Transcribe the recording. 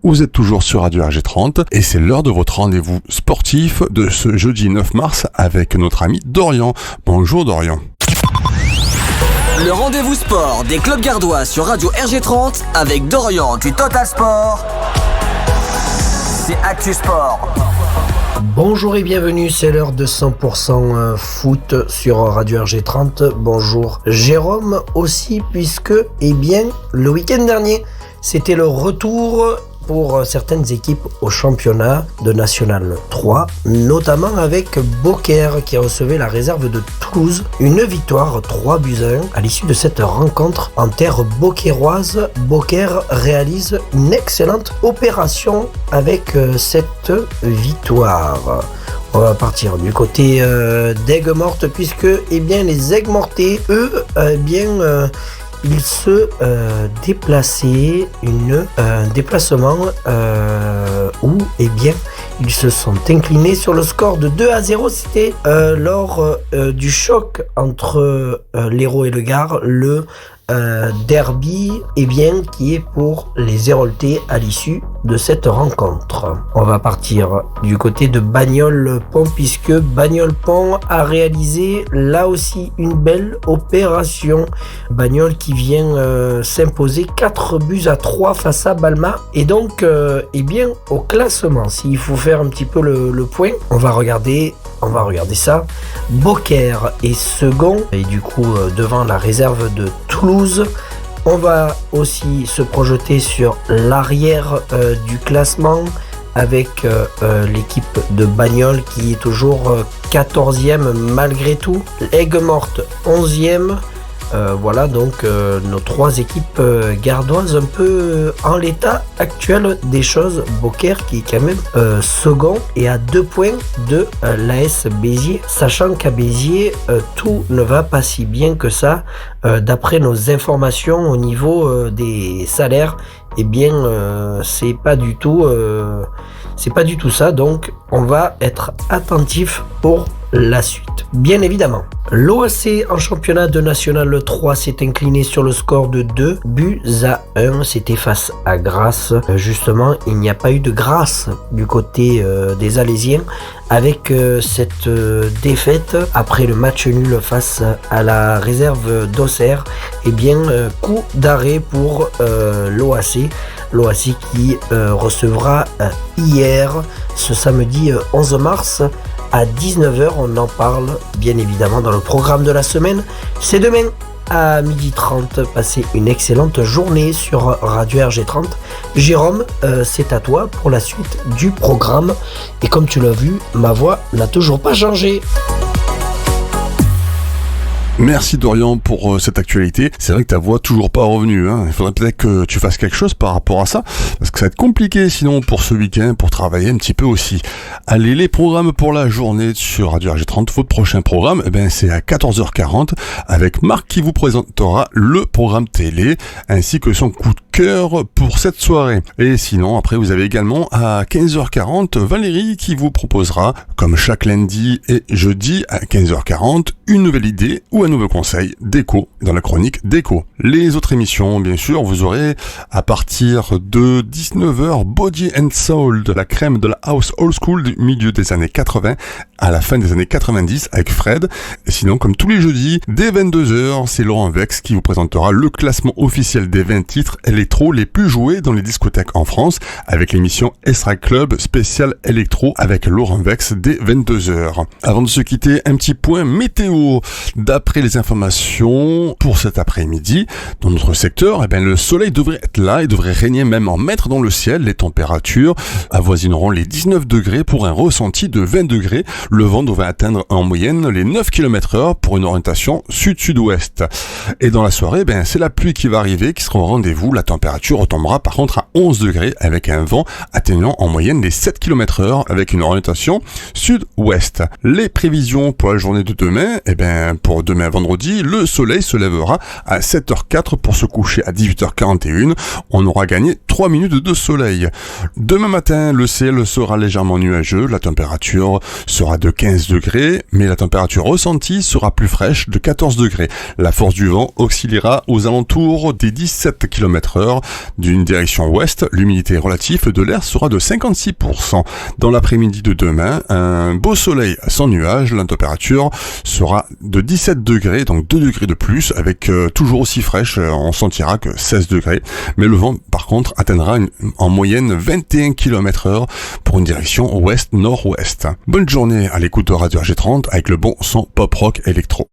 Vous êtes toujours sur Radio RG30 et c'est l'heure de votre rendez-vous sportif de ce jeudi 9 mars avec notre ami Dorian. Bonjour Dorian. Le rendez-vous sport des clubs gardois sur Radio RG30 avec Dorian du Total Sport. C'est Actu Sport. Bonjour et bienvenue, c'est l'heure de 100% foot sur Radio RG30. Bonjour Jérôme aussi, puisque le week-end dernier, c'était le retour pour certaines équipes au championnat de National 3, notamment avec Beaucaire qui recevait la réserve de Toulouse. Une victoire 3-1 à l'issue de cette rencontre en terre beaucairoise. Beaucaire réalise une excellente opération avec cette victoire. On va partir du côté d'Aigues-Mortes puisque les Aigues-Mortais, eux, ils se déplaçaient, un déplacement où ils se sont inclinés sur le score de 2-0. C'était lors du choc entre l'Hérault et le Gard, le derby qui est pour les Héroltais à l'issue de cette rencontre. On va partir du côté de Bagnols-Pont puisque Bagnols-Pont a réalisé là aussi une belle opération. Bagnols qui vient s'imposer 4-3 face à Balma et donc au classement, s'il faut faire un petit peu le point, on va regarder ça. Beaucaire est second et du coup devant la réserve de Toulouse. On va aussi se projeter sur l'arrière du classement avec l'équipe de Bagnols qui est toujours 14e malgré tout. Aigues-Mortes 11e. Voilà donc nos trois équipes gardoises un peu en l'état actuel des choses. Beaucaire qui est quand même second et à 2 points de l'AS Béziers, sachant qu'à Béziers tout ne va pas si bien que ça d'après nos informations au niveau des salaires. C'est pas du tout ça, donc on va être attentif pour la suite. Bien évidemment, l'OAC en championnat de National 3 s'est incliné sur le score de 2-1. C'était face à Grasse. Justement, il n'y a pas eu de grâce du côté des Alésiens avec cette défaite après le match nul face à la réserve d'Auxerre. Coup d'arrêt pour l'OAC. L'OAC qui recevra hier, ce samedi 11 mars, à 19h, on en parle bien évidemment dans le programme de la semaine. C'est demain à 12h30. Passez une excellente journée sur Radio RG30. Jérôme, c'est à toi pour la suite du programme. Et comme tu l'as vu, ma voix n'a toujours pas changé. Merci Dorian pour cette actualité. C'est vrai que ta voix toujours pas revenue. Il faudrait peut-être que tu fasses quelque chose par rapport à ça, parce que ça va être compliqué sinon pour ce week-end, pour travailler un petit peu aussi. Allez, les programmes pour la journée sur Radio RG30. Votre prochain programme, c'est à 14h40 avec Marc qui vous présentera le programme télé ainsi que son coup de cœur pour cette soirée. Et sinon, après, vous avez également à 15h40 Valérie qui vous proposera, comme chaque lundi et jeudi à 15h40, une nouvelle idée ou un nouveau conseil déco dans la chronique déco. Les autres émissions, bien sûr, vous aurez à partir de 19h Body and Soul, de la crème de la house old school du milieu des années 80 à la fin des années 90 avec Fred. Et sinon, comme tous les jeudis, dès 22h, c'est Laurent Vex qui vous présentera le classement officiel des 20 titres électro les plus joués dans les discothèques en France avec l'émission S-Rack Club spécial électro avec Laurent Vex dès 22h. Avant de se quitter, un petit point météo. D'après les informations pour cet après-midi, dans notre secteur, le soleil devrait être là et devrait régner même en maître dans le ciel. Les températures avoisineront les 19 degrés pour un ressenti de 20 degrés. Le vent devrait atteindre en moyenne les 9 km/h pour une orientation sud-sud-ouest. Et dans la soirée, c'est la pluie qui va arriver, qui sera au rendez-vous. La température retombera par contre à 11 degrés avec un vent atteignant en moyenne les 7 km/h avec une orientation sud-ouest. Les prévisions pour la journée de demain, pour demain vendredi, le soleil se lèvera à 7h04 pour se coucher à 18h41. On aura gagné 3 minutes de soleil. Demain matin, le ciel sera légèrement nuageux, la température sera de 15 degrés, mais la température ressentie sera plus fraîche de 14 degrés. La force du vent oscillera aux alentours des 17 km/h km/h. D'une direction ouest, l'humidité relative de l'air sera de 56%. Dans l'après-midi de demain, un beau soleil sans nuages, la température sera de 17 degrés, donc 2 degrés de plus, avec toujours aussi fraîche, on sentira que 16 degrés. Mais le vent, par contre, atteindra en moyenne 21 km/h pour une direction ouest-nord-ouest. Bonne journée à l'écoute de Radio RG30 avec le bon son pop-rock électro.